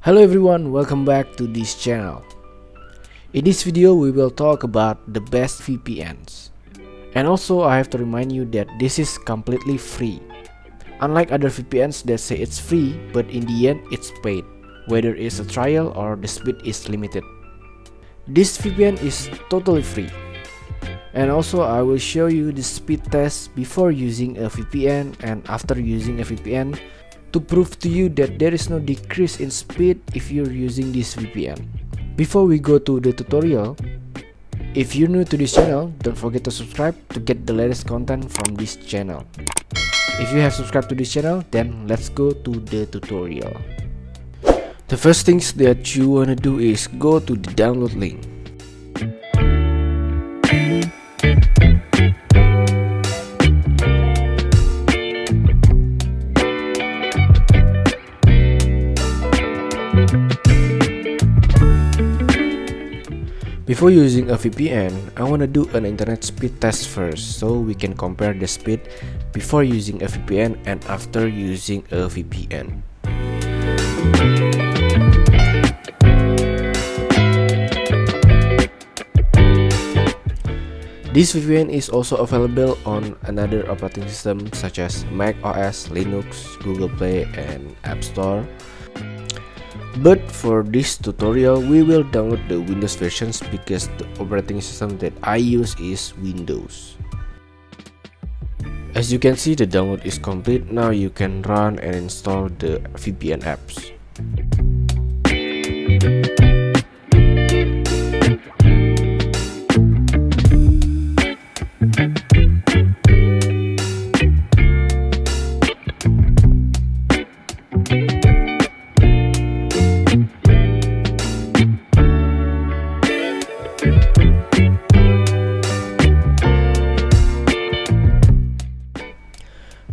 Hello everyone, welcome back to this channel. In this video we will talk about the best VPNs. And also I have to remind you that this is completely free. Unlike other VPNs that say it's free, but in the end it's paid, whether it's a trial or the speed is limited. This VPN is totally free. And also I will show you the speed test before using a VPN and after using a VPN to prove to you that there is no decrease in speed if you're using this VPN. Before we go to the tutorial, if you're new to this channel, don't forget to subscribe to get the latest content from this channel. If you have subscribed to this channel, then let's go to the tutorial. The first things that you wanna do is go to the download link. Before using a VPN, I wanna do an internet speed test first so we can compare the speed before using a VPN and after using a VPN. This VPN is also available on another operating system such as Mac OS, Linux, Google Play, and App Store. But for this tutorial, we will download the Windows versions because the operating system that I use is Windows. As you can see, the download is complete. Now you can run and install the VPN apps.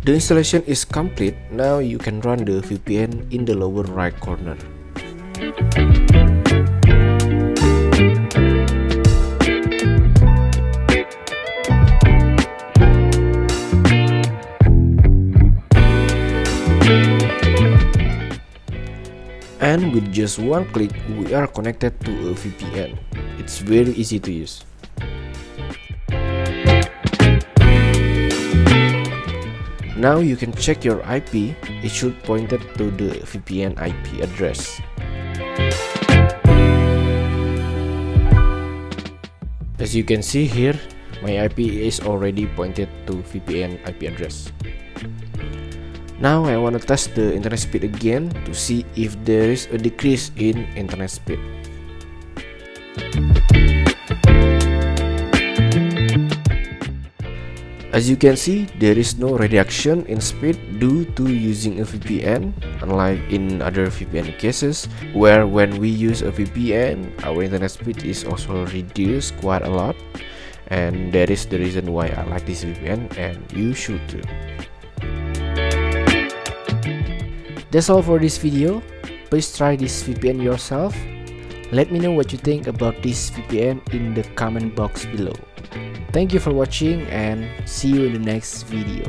The installation is complete. Now you can run the VPN in the lower right corner. And with just one click, we are connected to a VPN. It's very easy to use. Now you can check your IP, it should point to the VPN IP address. As you can see here, my IP is already pointed to VPN IP address. Now I want to test the internet speed again to see if there is a decrease in internet speed. As you can see, there is no reduction in speed due to using a VPN, unlike in other VPN cases, where when we use a VPN, our internet speed is also reduced quite a lot. And that is the reason why I like this VPN, and you should too. That's all for this video. Please try this VPN yourself. Let me know what you think about this VPN in the comment box below. Thank you for watching and see you in the next video.